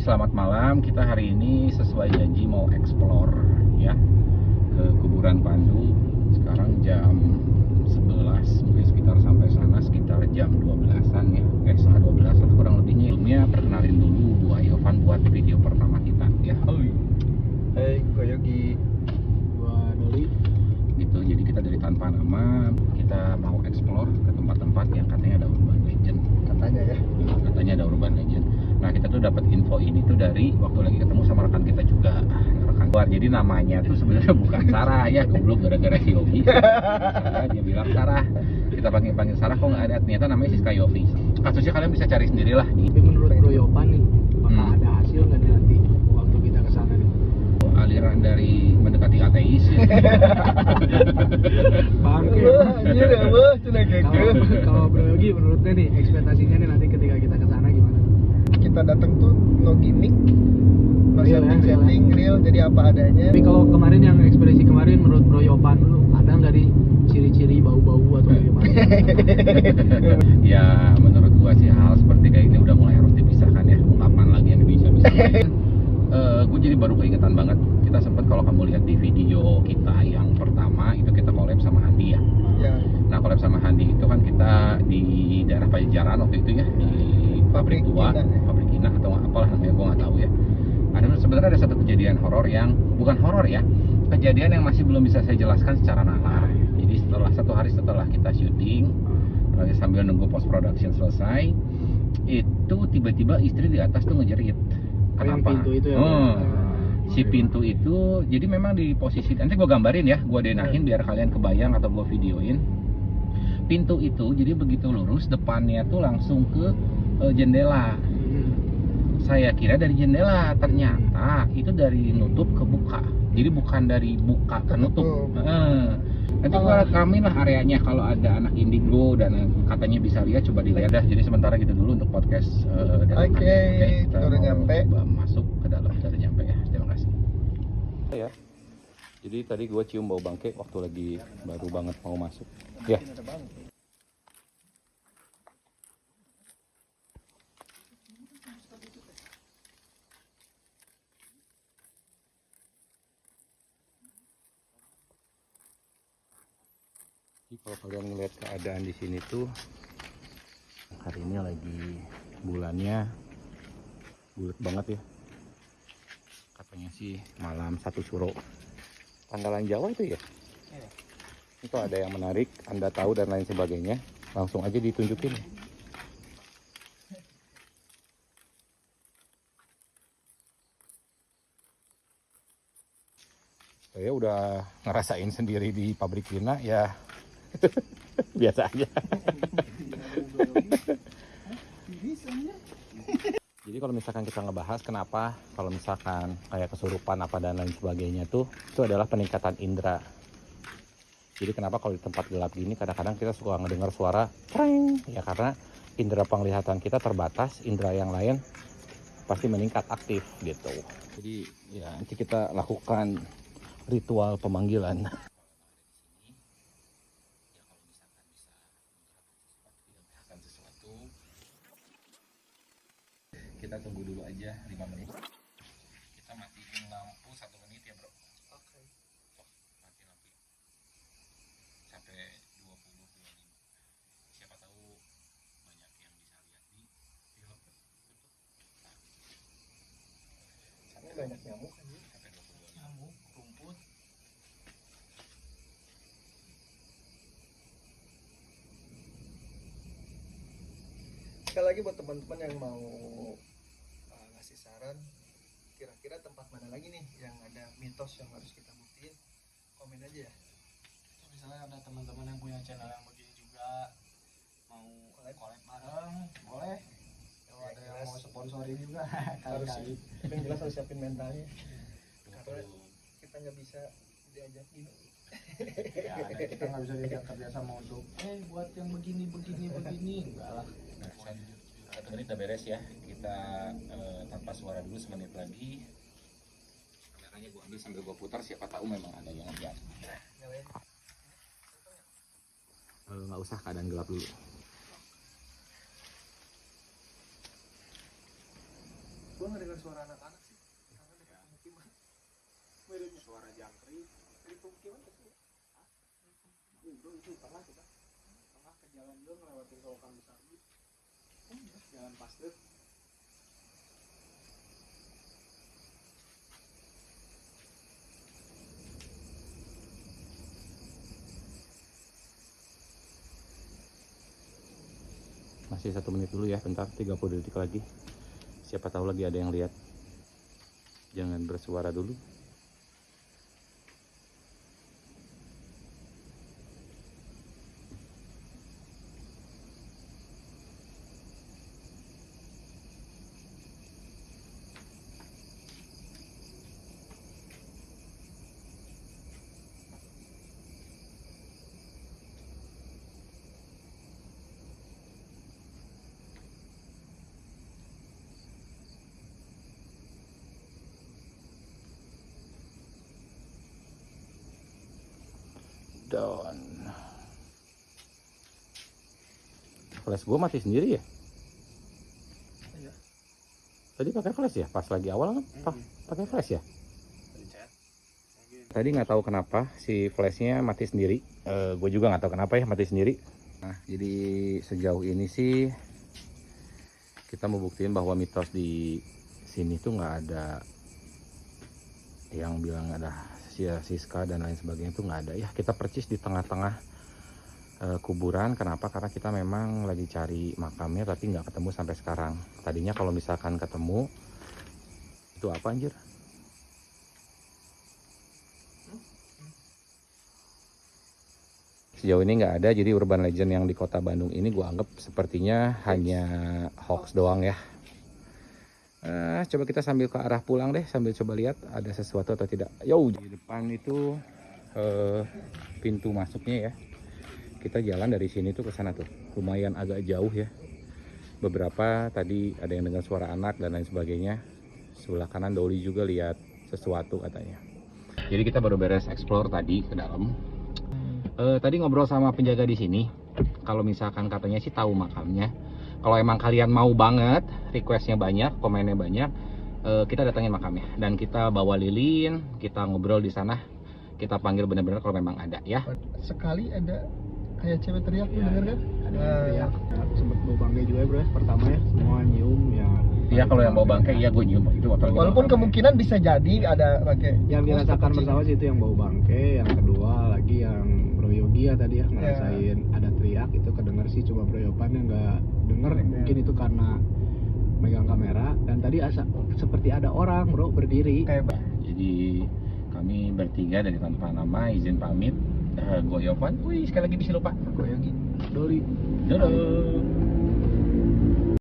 selamat malam. Kita hari ini sesuai janji mau explore ya ke kuburan Pandu. Sekarang jam 11, mungkin sekitar sampai sana sekitar jam 12-an ya. Setengah 12 atau kurang lebihnya. Sebelumnya perkenalin dulu gua Yovan buat video pertama kita ya. Hai, gua Yogi. Gua Doli. Gitu, jadi kita dari tanpa nama kita mau explore ke tempat-tempat yang katanya ada urban legend. Katanya ada urban legend. Nah, kita tuh dapat info ini tuh dari waktu lagi ketemu sama rekan kita juga, rekan luar. Jadi namanya tuh sebenarnya bukan Sarah ya, goblok gara-gara si Yogi. Ya, dia bilang Sarah, kita panggil Sarah kok nggak ada. Ternyata namanya Siska Yofi. Kasusnya kalian bisa cari sendirilah nih. Tapi menurut Bro Yopan nih, bakal ada hasil nggak nih nanti waktu kita kesana nih? Aliran dari mendekati ateis ya. Bangke. Anjir ya, Bos, cenah gege. Kalau Bro Yogi menurutnya nih ekspektasinya nih nanti ketika kita kesana gimana? Kita datang tuh no gimmick, no Real ya, setting, real, jadi apa adanya. Tapi kalau kemarin yang ekspedisi kemarin menurut Bro Yopan dulu ada nggak nih ciri-ciri bau-bau atau gimana? Ya menurut gua sih hal seperti kayak ini udah mulai harus dipisahkan ya. Kapan lagi yang bisa gue jadi baru keingetan banget. Kita sempat, kalau kamu lihat di video kita yang pertama itu kita collab sama Handi ya. Ya. Nah, collab sama Handi itu kan kita di daerah Pajajaran waktu itu ya, di pabrik tua, pabrik Kina atau apalah namanya, gue nggak tahu ya. Sebenarnya ada satu kejadian horor yang bukan horor ya, kejadian yang masih belum bisa saya jelaskan secara nalar. Jadi setelah satu hari setelah kita syuting, lagi sambil nunggu post production selesai, itu tiba-tiba istri di atas tuh ngejerit. Kenapa? Yang pintu itu ya? Si pintu itu, jadi memang di posisi, nanti gue gambarin ya, gue denahin biar kalian kebayang atau gue videoin. Pintu itu jadi begitu lurus, depannya tuh langsung ke jendela. Saya kira dari jendela, ternyata itu dari nutup ke buka. Jadi bukan dari buka ke nutup. Nanti gua rekamin lah areanya kalau ada anak indigo dan katanya bisa lihat, coba dilihat dah. Jadi sementara gitu dulu untuk podcast. Oke, kita udah mau nyampe. coba masuk ke dalam, udah nyampe ya. Terima kasih. Ya. Jadi tadi gue cium bau bangke waktu lagi baru banget mau masuk. Ya. Jadi kalau kalian ngeliat keadaan di sini tuh, hari ini lagi bulannya bulat banget ya. Katanya sih malam satu suro. Tanggalan Jawa itu ya? Itu ada yang menarik, Anda tahu dan lain sebagainya. Langsung aja ditunjukin. Saya udah ngerasain sendiri di pabrik Kina ya. Biasa aja. Jadi kalau misalkan kita ngebahas kenapa kalau misalkan kayak kesurupan apa dan lain sebagainya tuh, itu adalah peningkatan indera. Jadi kenapa kalau di tempat gelap gini kadang-kadang kita suka ngedengar suara preng, ya karena indera penglihatan kita terbatas, indera yang lain pasti meningkat aktif gitu. Jadi ya nanti kita lakukan ritual pemanggilan. Kita tunggu dulu aja 5 menit. Kita matiin lampu 1 menit ya, Bro. Oke. Mati lampu. Sampai 20-25. Siapa tahu banyak yang bisa lihat di film. Ini banyak nyamuk kan? Sampai 22 nyamuk, rumput. Sekali lagi buat teman-teman yang mau ngasih saran, kira-kira tempat mana lagi nih yang ada mitos yang harus kita buktiin, komen aja ya. Misalnya ada teman-teman yang punya channel yang begini juga mau collab bareng, boleh. Kalau ada yang mau sponsorin juga kali-kali. Yang jelas harus siapin mentalnya. Karena kita nggak bisa diajakin. Ya, kita nggak bisa diajak kerja sama untuk buat yang begini enggak lah. 1 menit udah beres ya. Kita tanpa suara dulu semenit lagi. Kameranya gua ambil sambil gua putar, siapa tahu memang ada yang lihat. Nggak usah, keadaan gelap dulu. Gua nggak dengar suara anak-anak sih karena dekat pemukiman. Suara jangkrik Dari pemukiman ke sini. bro, itu tengah kita tengah ke jalan juga ngelewatin selokan besar gitu. Jalan Pasteur. Masih 1 menit dulu ya, bentar, 30 detik lagi. Siapa tahu lagi ada yang lihat. Jangan bersuara dulu. Down. Flash gue mati sendiri ya? Iya. Tadi pakai flash ya? Pas lagi awal kan pakai flash ya? Pencet. Tadi nggak tahu kenapa si flashnya mati sendiri. Gue juga nggak tahu kenapa ya mati sendiri. Nah, jadi sejauh ini sih kita mau buktiin bahwa mitos di sini tuh nggak ada yang bilang ada Siska dan lain sebagainya, itu nggak ada ya. Kita percis di tengah-tengah kuburan. Kenapa? Karena kita memang lagi cari makamnya tapi nggak ketemu sampai sekarang. Tadinya kalau misalkan ketemu, itu apa anjir? Sejauh ini nggak ada, jadi urban legend yang di kota Bandung ini gue anggap sepertinya hanya hoax doang ya. Coba kita sambil ke arah pulang deh, sambil coba lihat ada sesuatu atau tidak. Yo, di depan itu pintu masuknya ya. Kita jalan dari sini tuh ke sana tuh, lumayan agak jauh ya. Beberapa tadi ada yang dengar suara anak dan lain sebagainya. Sebelah kanan Doli juga lihat sesuatu katanya. Jadi kita baru beres explore tadi ke dalam. Tadi ngobrol sama penjaga di sini. Kalau misalkan katanya sih tahu makamnya. Kalau emang kalian mau banget, requestnya banyak, komennya banyak, kita datangin makamnya dan kita bawa lilin, kita ngobrol di sana, kita panggil benar-benar kalau memang ada ya. Sekali ada kayak cewek teriak, Iya, lu denger kan? ada yang teriak. Sempet bau bangke juga ya bro ya, pertama ya semua nyium ya. Iya, kalau yang bawa bangkai iya gue nyium itu. Walaupun kemungkinan bisa jadi ada pakai yang dirasakan bersama sih itu yang bau bangke, yang kedua lagi yang Bro Yogi ya tadi ya ngerasain ada teriak, itu kedenger sih, cuma Bro Yopan yang nggak denger, mungkin itu karena megang kamera. Dan tadi seperti ada orang bro berdiri kayak Jadi kami bertiga dari tanpa nama izin pamit. Gue Yovan, sekali lagi bisa lupa. Gue Yogi. Doli. Dadah.